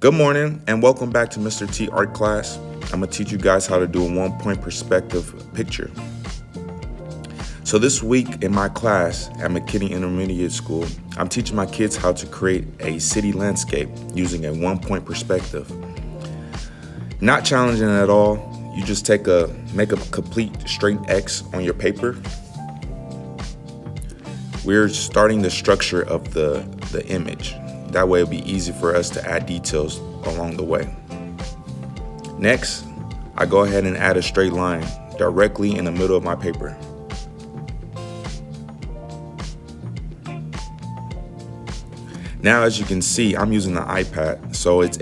Good morning and welcome back to Mr. T Art Class. I'm going to teach you guys how to do a 1-point perspective picture. So this week in my class at Mckenney Intermediate School, I'm teaching my kids how to create a city landscape using a 1-point perspective. Not challenging at all. You just make a complete straight X on your paper. We're starting the structure of the image. That way it'll be easy for us to add details along the way. Next, I go ahead and add a straight line directly in the middle of my paper. Now, as you can see, I'm using the iPad, so it's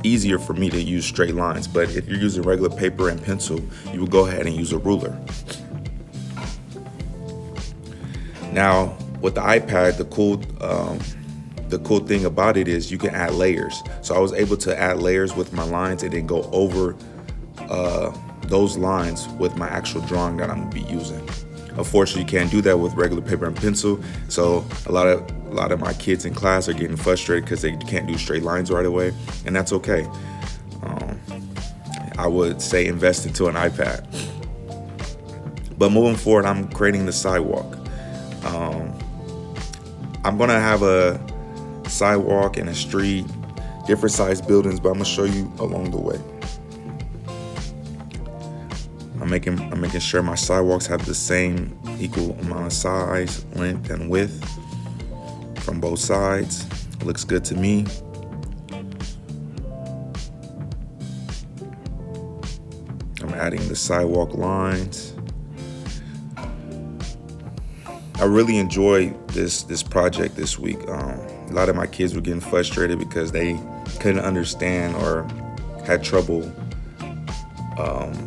easier for me to use straight lines. But if you're using regular paper and pencil, you will go ahead and use a ruler. Now, with the iPad, the cool thing about it is you can add layers. So I was able to add layers with my lines and then go over those lines with my actual drawing that I'm gonna be using. Unfortunately, you can't do that with regular paper and pencil. So a lot of my kids in class are getting frustrated because they can't do straight lines right away, and that's okay. I would say invest into an iPad. But moving forward, I'm creating the sidewalk. I'm gonna have a sidewalk and a street, different sized buildings, but I'm gonna show you along the way. I'm making sure my sidewalks have the same equal amount of size, length, and width from both sides. Looks good to me. I'm adding the sidewalk lines. I really enjoyed this project this week. A lot of my kids were getting frustrated because they couldn't understand or had trouble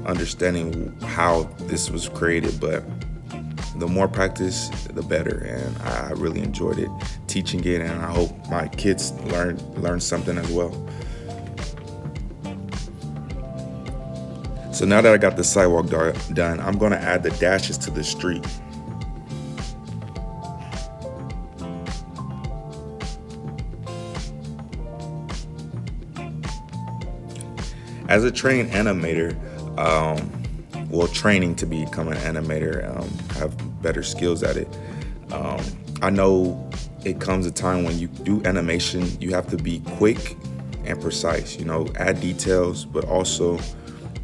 understanding how this was created. But the more practice, the better, and I really enjoyed it, teaching it, and I hope my kids learn something as well. So now that I got the sidewalk done, I'm going to add the dashes to the street. As a trained animator, training to become an animator, have better skills at it. I know it comes a time when you do animation, you have to be quick and precise, add details, but also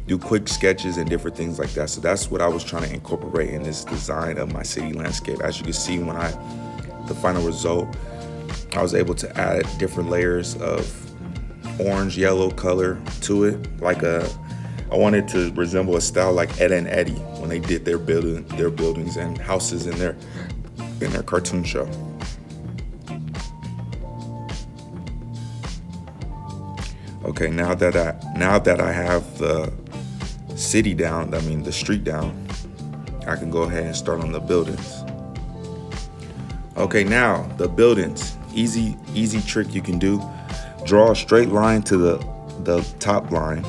do quick sketches and different things like that. So that's what I was trying to incorporate in this design of my city landscape. As you can see, the final result, I was able to add different layers of orange, yellow color to it. I wanted to resemble a style like Ed and Eddie when they did their buildings and houses in their cartoon show. Okay, now that I have the city down, the street down, I can go ahead and start on the buildings. Okay, now the buildings. Easy trick you can do. Draw a straight line to the top line.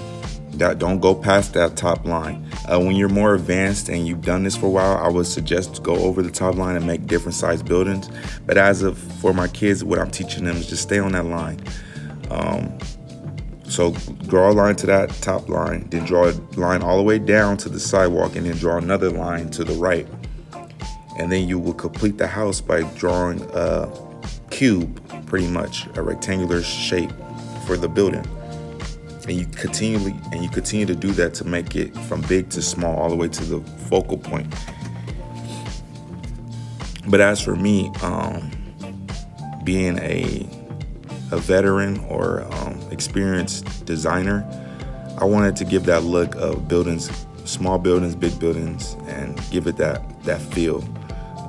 Don't go past that top line. When you're more advanced and you've done this for a while, I would suggest to go over the top line and make different sized buildings. But for my kids, what I'm teaching them is just stay on that line. So draw a line to that top line, then draw a line all the way down to the sidewalk, and then draw another line to the right. And then you will complete the house by drawing a cube, pretty much a rectangular shape for the building. And you continue to do that to make it from big to small, all the way to the focal point. But as for me, being a veteran or experienced designer, I wanted to give that look of buildings, small buildings, big buildings, and give it that feel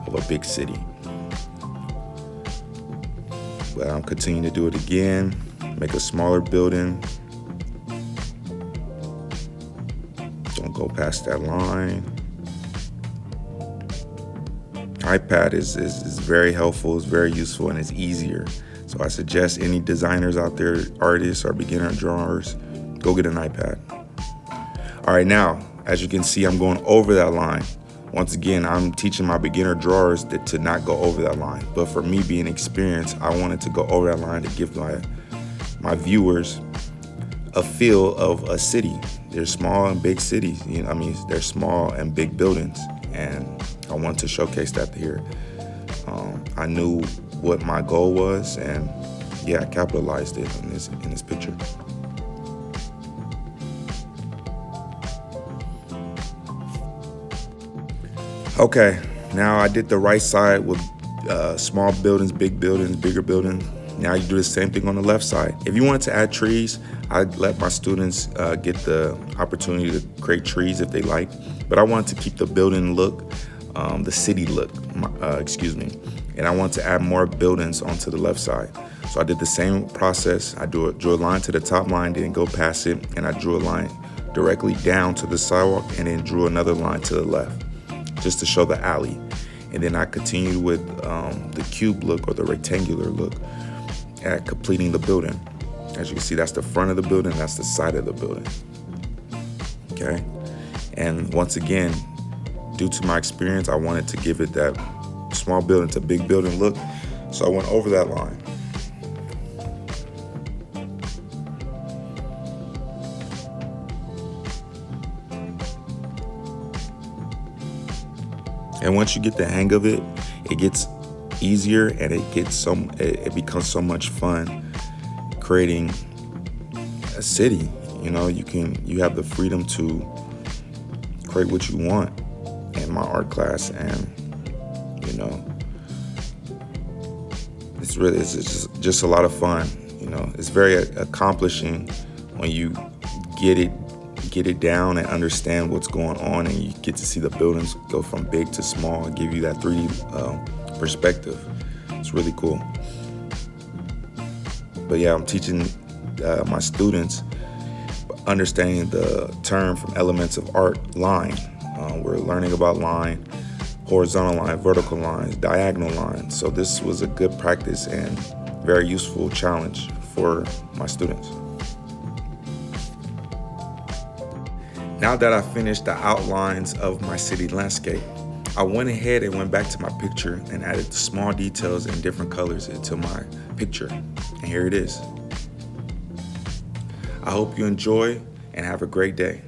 of a big city. But I'm continuing to do it again, make a smaller building. Don't go past that line. iPad is very helpful, it's very useful, and it's easier. So I suggest any designers out there, artists or beginner drawers, go get an iPad. All right, now, as you can see, I'm going over that line. Once again, I'm teaching my beginner drawers to not go over that line. But for me being experienced, I wanted to go over that line to give my viewers a feel of a city. There's small and big cities. There's small and big buildings, and I want to showcase that here. I knew what my goal was, and yeah, I capitalized it in this picture. Okay, now I did the right side with small buildings, big buildings, bigger buildings. Now you do the same thing on the left side. If you wanted to add trees, I let my students get the opportunity to create trees if they like. But I wanted to keep the building look, the city look, and I wanted to add more buildings onto the left side. So I did the same process. I drew a line to the top line, didn't go past it, and I drew a line directly down to the sidewalk, and then drew another line to the left, just to show the alley. And then I continued with the cube look or the rectangular look at completing the building. As you can see, that's the front of the building, that's the side of the building. Okay. And once again, due to my experience, I wanted to give it that small building to big building look. So I went over that line. And once you get the hang of it, it gets easier, and it becomes so much fun creating a city. You have the freedom to create what you want in my art class, and it's just a lot of fun. It's very accomplishing when you get it down and understand what's going on, and you get to see the buildings go from big to small and give you that 3D perspective. It's really cool. But yeah, I'm teaching my students understanding the term from elements of art, line. We're learning about line, horizontal line, vertical lines, diagonal lines. So this was a good practice and very useful challenge for my students. Now that I finished the outlines of my city landscape, I went ahead and went back to my picture and added small details and different colors into my picture. And here it is. I hope you enjoy and have a great day.